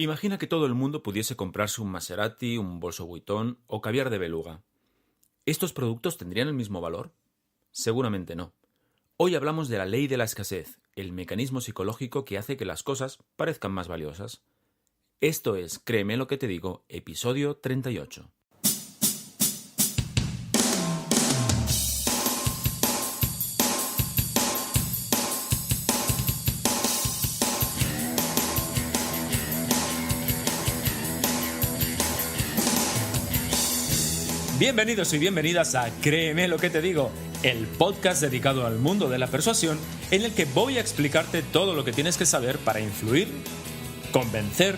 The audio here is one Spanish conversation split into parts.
Imagina que todo el mundo pudiese comprarse un Maserati, un bolso Vuitton o caviar de beluga. ¿Estos productos tendrían el mismo valor? Seguramente no. Hoy hablamos de la ley de la escasez, el mecanismo psicológico que hace que las cosas parezcan más valiosas. Esto es Créeme lo que te digo, episodio 38. Bienvenidos y bienvenidas a Créeme lo que te digo, el podcast dedicado al mundo de la persuasión en el que voy a explicarte todo lo que tienes que saber para influir, convencer,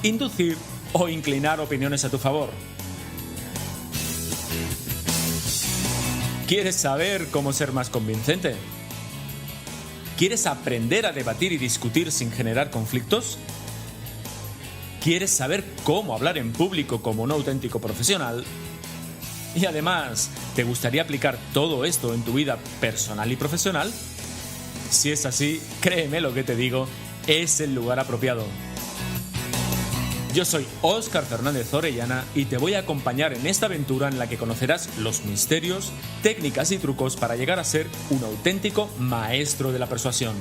inducir o inclinar opiniones a tu favor. ¿Quieres saber cómo ser más convincente? ¿Quieres aprender a debatir y discutir sin generar conflictos? ¿Quieres saber cómo hablar en público como un auténtico profesional? Y además, ¿te gustaría aplicar todo esto en tu vida personal y profesional? Si es así, créeme lo que te digo, es el lugar apropiado. Yo soy Óscar Fernández Orellana y te voy a acompañar en esta aventura en la que conocerás los misterios, técnicas y trucos para llegar a ser un auténtico maestro de la persuasión.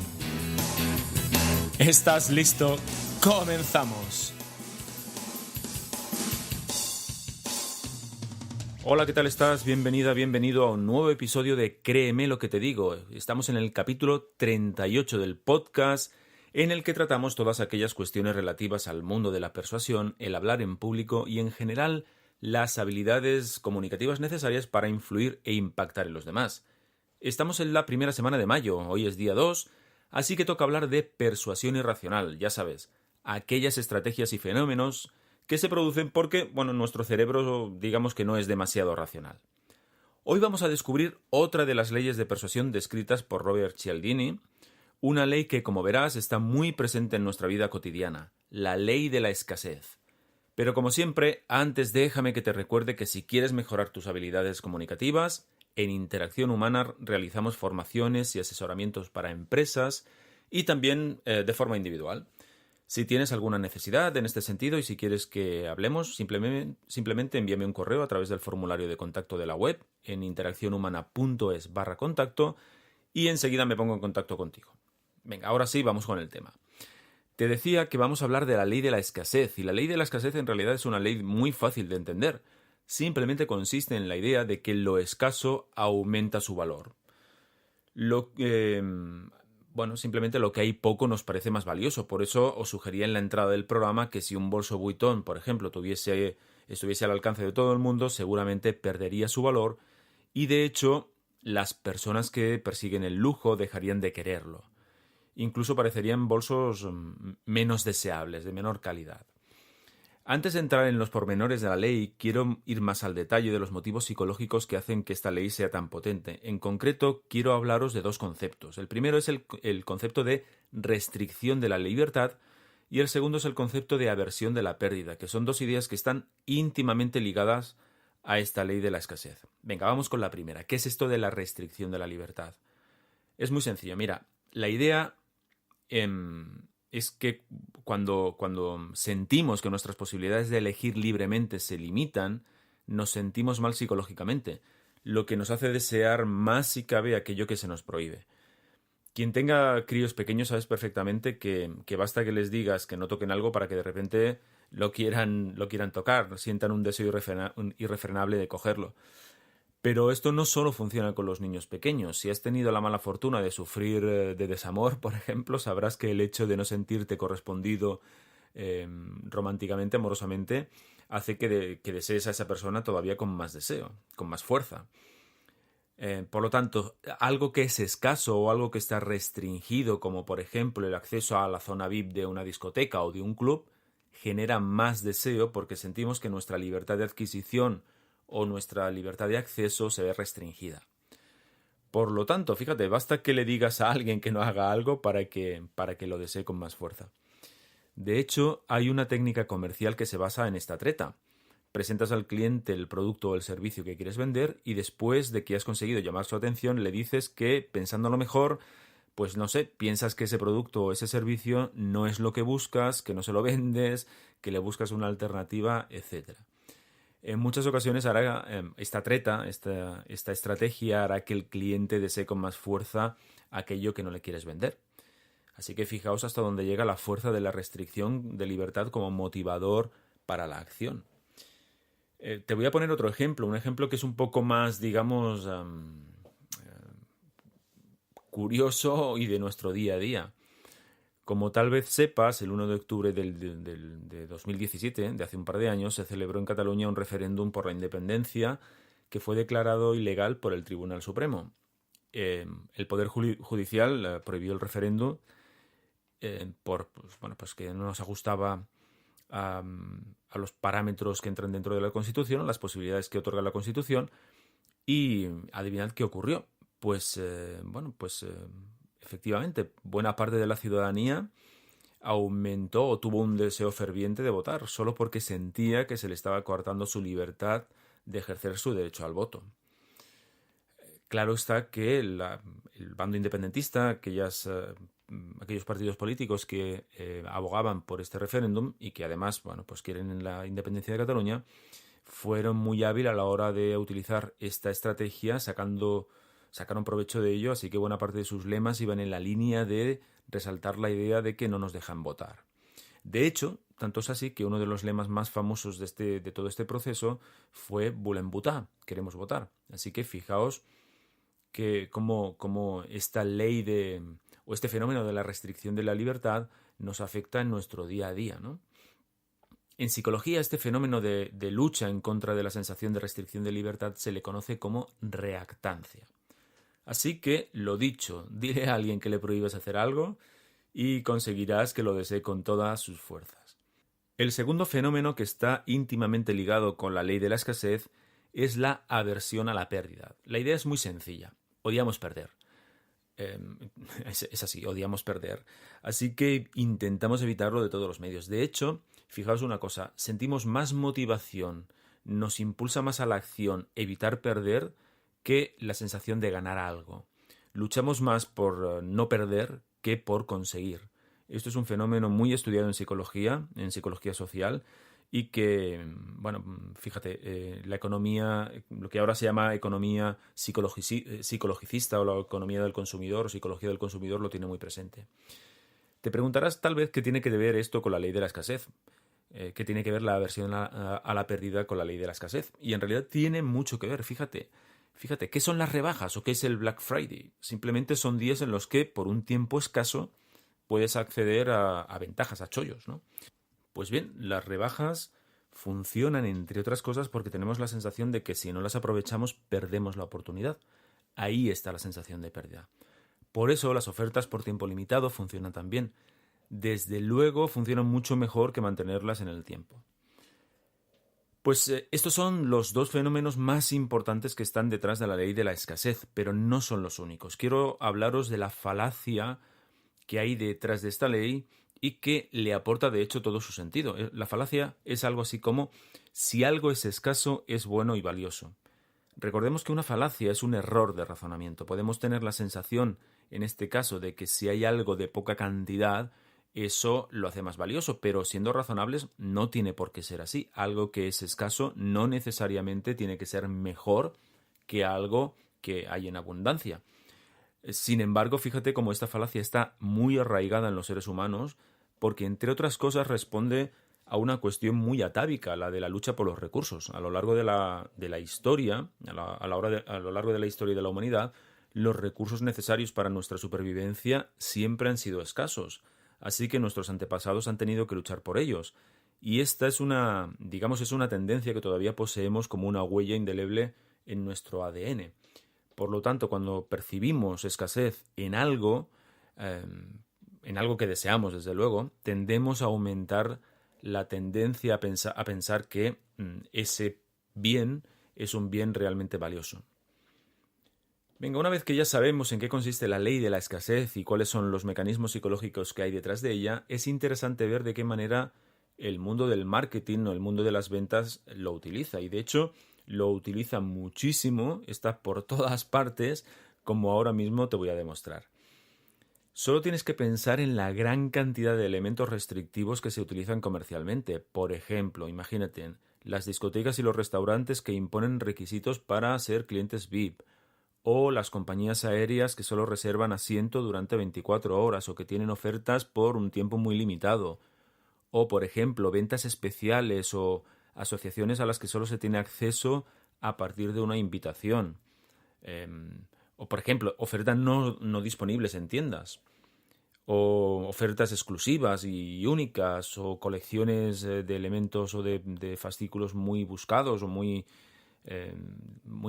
¿Estás listo? ¡Comenzamos! Hola, ¿qué tal estás? Bienvenida, bienvenido a un nuevo episodio de Créeme lo que te digo. Estamos en el capítulo 38 del podcast, en el que tratamos todas aquellas cuestiones relativas al mundo de la persuasión, el hablar en público y en general las habilidades comunicativas necesarias para influir e impactar en los demás. Estamos en la primera semana de mayo, hoy es día 2, así que toca hablar de persuasión irracional, ya sabes, aquellas estrategias y fenómenos que se producen porque, nuestro cerebro digamos que no es demasiado racional. Hoy vamos a descubrir otra de las leyes de persuasión descritas por Robert Cialdini, una ley que, como verás, está muy presente en nuestra vida cotidiana, la ley de la escasez. Pero como siempre, antes déjame que te recuerde que si quieres mejorar tus habilidades comunicativas, en Interacción Humana realizamos formaciones y asesoramientos para empresas y también de forma individual. Si tienes alguna necesidad en este sentido y si quieres que hablemos, simplemente envíame un correo a través del formulario de contacto de la web en interaccionhumana.es/contacto y enseguida me pongo en contacto contigo. Venga, ahora sí, vamos con el tema. Te decía que vamos a hablar de la ley de la escasez, y la ley de la escasez en realidad es una ley muy fácil de entender. Simplemente consiste en la idea de que lo escaso aumenta su valor. Simplemente lo que hay poco nos parece más valioso. Por eso os sugería en la entrada del programa que si un bolso Vuitton, por ejemplo, estuviese al alcance de todo el mundo, seguramente perdería su valor y, de hecho, las personas que persiguen el lujo dejarían de quererlo. Incluso parecerían bolsos menos deseables, de menor calidad. Antes de entrar en los pormenores de la ley, quiero ir más al detalle de los motivos psicológicos que hacen que esta ley sea tan potente. En concreto, quiero hablaros de dos conceptos. El primero es el concepto de restricción de la libertad y el segundo es el concepto de aversión de la pérdida, que son dos ideas que están íntimamente ligadas a esta ley de la escasez. Venga, vamos con la primera. ¿Qué es esto de la restricción de la libertad? Es muy sencillo. Mira, la idea es que cuando sentimos que nuestras posibilidades de elegir libremente se limitan, nos sentimos mal psicológicamente, lo que nos hace desear más si cabe aquello que se nos prohíbe. Quien tenga críos pequeños sabes perfectamente que basta que les digas que no toquen algo para que de repente lo quieran tocar, sientan un deseo irrefrenable de cogerlo. Pero esto no solo funciona con los niños pequeños. Si has tenido la mala fortuna de sufrir de desamor, por ejemplo, sabrás que el hecho de no sentirte correspondido románticamente, amorosamente, hace que desees a esa persona todavía con más deseo, con más fuerza. Por lo tanto, algo que es escaso o algo que está restringido, como por ejemplo el acceso a la zona VIP de una discoteca o de un club, genera más deseo porque sentimos que nuestra libertad de adquisición o nuestra libertad de acceso se ve restringida. Por lo tanto, fíjate, basta que le digas a alguien que no haga algo para que lo desee con más fuerza. De hecho, hay una técnica comercial que se basa en esta treta. Presentas al cliente el producto o el servicio que quieres vender y después de que has conseguido llamar su atención le dices que, pensándolo mejor, pues no sé, piensas que ese producto o ese servicio no es lo que buscas, que no se lo vendes, que le buscas una alternativa, etcétera. En muchas ocasiones hará esta treta, esta estrategia hará que el cliente desee con más fuerza aquello que no le quieres vender. Así que fijaos hasta dónde llega la fuerza de la restricción de libertad como motivador para la acción. Te voy a poner otro ejemplo, un ejemplo que es un poco más, digamos, curioso y de nuestro día a día. Como tal vez sepas, el 1 de octubre de 2017, de hace un par de años, se celebró en Cataluña un referéndum por la independencia que fue declarado ilegal por el Tribunal Supremo. El Poder Judicial prohibió el referéndum pues que no nos ajustaba a los parámetros que entran dentro de la Constitución, a las posibilidades que otorga la Constitución. Y adivinad qué ocurrió. Pues, efectivamente, buena parte de la ciudadanía aumentó o tuvo un deseo ferviente de votar, solo porque sentía que se le estaba coartando su libertad de ejercer su derecho al voto. Claro está que el bando independentista, aquellos partidos políticos que abogaban por este referéndum y que además pues quieren la independencia de Cataluña, fueron muy hábiles a la hora de utilizar esta estrategia, sacaron provecho de ello, así que buena parte de sus lemas iban en la línea de resaltar la idea de que no nos dejan votar. De hecho, tanto es así que uno de los lemas más famosos de todo este proceso fue Volem votar, queremos votar. Así que fijaos que cómo esta ley o este fenómeno de la restricción de la libertad nos afecta en nuestro día a día, ¿no? En psicología, este fenómeno de lucha en contra de la sensación de restricción de libertad se le conoce como reactancia. Así que, lo dicho, dile a alguien que le prohíbes hacer algo y conseguirás que lo desee con todas sus fuerzas. El segundo fenómeno que está íntimamente ligado con la ley de la escasez es la aversión a la pérdida. La idea es muy sencilla. Odiamos perder. Es así, odiamos perder. Así que intentamos evitarlo de todos los medios. De hecho, fijaos una cosa, sentimos más motivación, nos impulsa más a la acción evitar perder que la sensación de ganar algo. Luchamos más por no perder que por conseguir. Esto es un fenómeno muy estudiado en psicología social, y que, fíjate, la economía, lo que ahora se llama economía psicologicista o la economía del consumidor o psicología del consumidor lo tiene muy presente. Te preguntarás tal vez qué tiene que ver esto con la ley de la escasez, qué tiene que ver la aversión a la pérdida con la ley de la escasez. Y en realidad tiene mucho que ver, fíjate, ¿qué son las rebajas o qué es el Black Friday? Simplemente son días en los que por un tiempo escaso puedes acceder a ventajas, a chollos, ¿no? Pues bien, las rebajas funcionan, entre otras cosas, porque tenemos la sensación de que si no las aprovechamos, perdemos la oportunidad. Ahí está la sensación de pérdida. Por eso las ofertas por tiempo limitado funcionan tan bien. Desde luego funcionan mucho mejor que mantenerlas en el tiempo. Pues estos son los dos fenómenos más importantes que están detrás de la ley de la escasez, pero no son los únicos. Quiero hablaros de la falacia que hay detrás de esta ley y que le aporta de hecho todo su sentido. La falacia es algo así como: si algo es escaso, es bueno y valioso. Recordemos que una falacia es un error de razonamiento. Podemos tener la sensación, en este caso, de que si hay algo de poca cantidad, eso lo hace más valioso, pero siendo razonables no tiene por qué ser así. Algo que es escaso no necesariamente tiene que ser mejor que algo que hay en abundancia. Sin embargo, fíjate cómo esta falacia está muy arraigada en los seres humanos, porque entre otras cosas responde a una cuestión muy atávica, la de la lucha por los recursos. A lo largo de la historia, a lo largo de la historia de la humanidad, los recursos necesarios para nuestra supervivencia siempre han sido escasos, así que nuestros antepasados han tenido que luchar por ellos. Y esta es una tendencia que todavía poseemos como una huella indeleble en nuestro ADN. Por lo tanto, cuando percibimos escasez en algo que deseamos, desde luego, tendemos a aumentar la tendencia a pensar que ese bien es un bien realmente valioso. Venga, una vez que ya sabemos en qué consiste la ley de la escasez y cuáles son los mecanismos psicológicos que hay detrás de ella, es interesante ver de qué manera el mundo del marketing o el mundo de las ventas lo utiliza. Y de hecho, lo utiliza muchísimo, está por todas partes, como ahora mismo te voy a demostrar. Solo tienes que pensar en la gran cantidad de elementos restrictivos que se utilizan comercialmente. Por ejemplo, imagínate, las discotecas y los restaurantes que imponen requisitos para ser clientes VIP, o las compañías aéreas que solo reservan asiento durante 24 horas o que tienen ofertas por un tiempo muy limitado, o por ejemplo, ventas especiales o asociaciones a las que solo se tiene acceso a partir de una invitación. O por ejemplo, ofertas no disponibles en tiendas, o ofertas exclusivas y únicas, o colecciones de elementos o de fascículos muy buscados o muy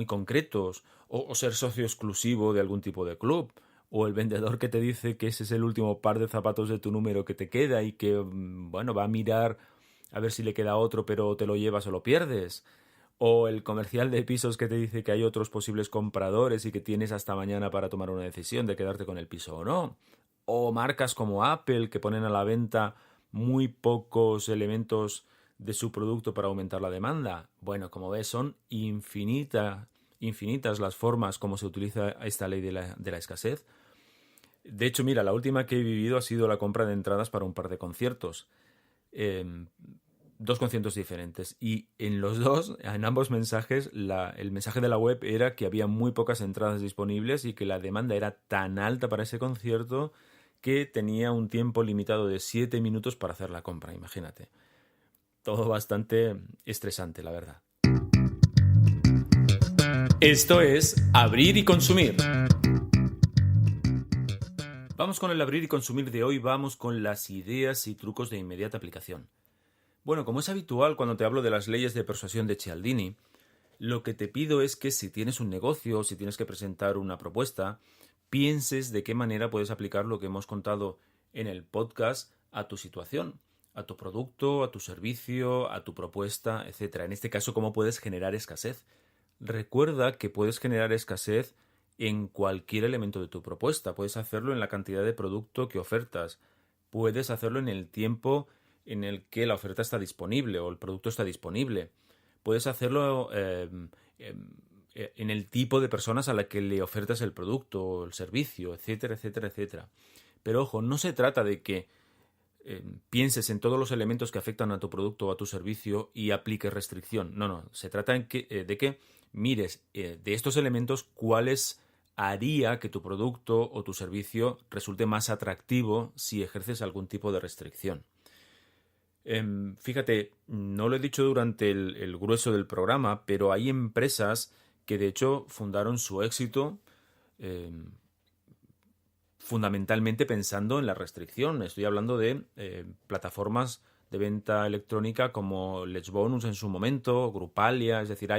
concretos, o ser socio exclusivo de algún tipo de club, o el vendedor que te dice que ese es el último par de zapatos de tu número que te queda y que, bueno, va a mirar a ver si le queda otro, pero te lo llevas o lo pierdes. O el comercial de pisos que te dice que hay otros posibles compradores y que tienes hasta mañana para tomar una decisión de quedarte con el piso o no. O marcas como Apple que ponen a la venta muy pocos elementos de su producto para aumentar la demanda. Bueno, como ves, son infinitas las formas como se utiliza esta ley de la escasez. De hecho, mira, la última que he vivido ha sido la compra de entradas para un par de conciertos. Dos conciertos diferentes, y en ambos mensajes, el mensaje de la web era que había muy pocas entradas disponibles y que la demanda era tan alta para ese concierto que tenía un tiempo limitado de 7 minutos para hacer la compra, imagínate. Todo bastante estresante, la verdad. Esto es Abrir y Consumir. Vamos con el Abrir y Consumir de hoy, vamos con las ideas y trucos de inmediata aplicación. Bueno, como es habitual cuando te hablo de las leyes de persuasión de Cialdini, lo que te pido es que si tienes un negocio o si tienes que presentar una propuesta, pienses de qué manera puedes aplicar lo que hemos contado en el podcast a tu situación, a tu producto, a tu servicio, a tu propuesta, etc. En este caso, cómo puedes generar escasez. Recuerda que puedes generar escasez en cualquier elemento de tu propuesta. Puedes hacerlo en la cantidad de producto que ofertas. Puedes hacerlo en el tiempo en el que la oferta está disponible o el producto está disponible. Puedes hacerlo en el tipo de personas a la que le ofertas el producto o el servicio, etcétera, etcétera, etcétera. Pero ojo, no se trata de que pienses en todos los elementos que afectan a tu producto o a tu servicio y apliques restricción. No. Se trata de que mires de estos elementos cuáles haría que tu producto o tu servicio resulte más atractivo si ejerces algún tipo de restricción. Fíjate, no lo he dicho durante el grueso del programa, pero hay empresas que de hecho fundaron su éxito fundamentalmente pensando en la restricción. Estoy hablando de plataformas de venta electrónica como Let's Bonus en su momento, Grupalia, es decir,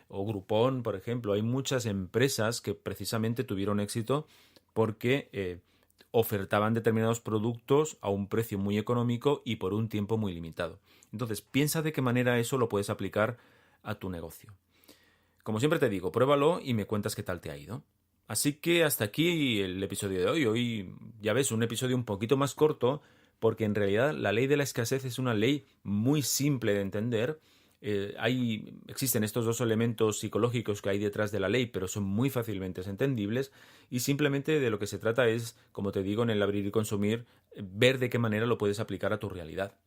o Groupon, por ejemplo. Hay muchas empresas que precisamente tuvieron éxito porque ofertaban determinados productos a un precio muy económico y por un tiempo muy limitado. Entonces, piensa de qué manera eso lo puedes aplicar a tu negocio. Como siempre te digo, pruébalo y me cuentas qué tal te ha ido. Así que hasta aquí el episodio de hoy. Hoy, ya ves, un episodio un poquito más corto, porque en realidad la ley de la escasez es una ley muy simple de entender. Existen estos dos elementos psicológicos que hay detrás de la ley, pero son muy fácilmente entendibles, y simplemente de lo que se trata es, como te digo en el Abrir y Consumir, ver de qué manera lo puedes aplicar a tu realidad.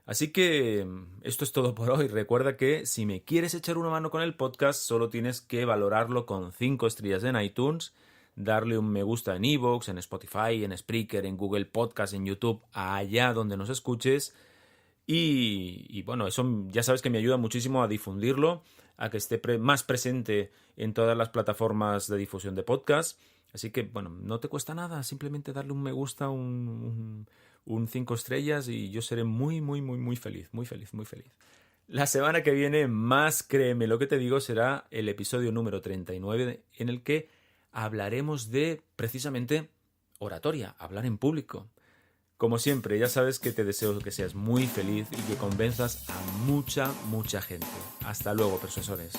Así que esto es todo por hoy. Recuerda que si me quieres echar una mano con el podcast, solo tienes que valorarlo con 5 estrellas en iTunes, darle un me gusta en iVoox, en Spotify, en Spreaker, en Google Podcast, en YouTube, allá donde nos escuches. Y bueno, eso ya sabes que me ayuda muchísimo a difundirlo, a que esté más presente en todas las plataformas de difusión de podcast. Así que, bueno, no te cuesta nada, simplemente darle un me gusta, un 5 estrellas, y yo seré muy, muy, muy, muy feliz, muy feliz, muy feliz. La semana que viene, más créeme lo que te digo, será el episodio número 39, en el que hablaremos de, precisamente, oratoria, hablar en público. Como siempre, ya sabes que te deseo que seas muy feliz y que convenzas a mucha, mucha gente. Hasta luego, profesores.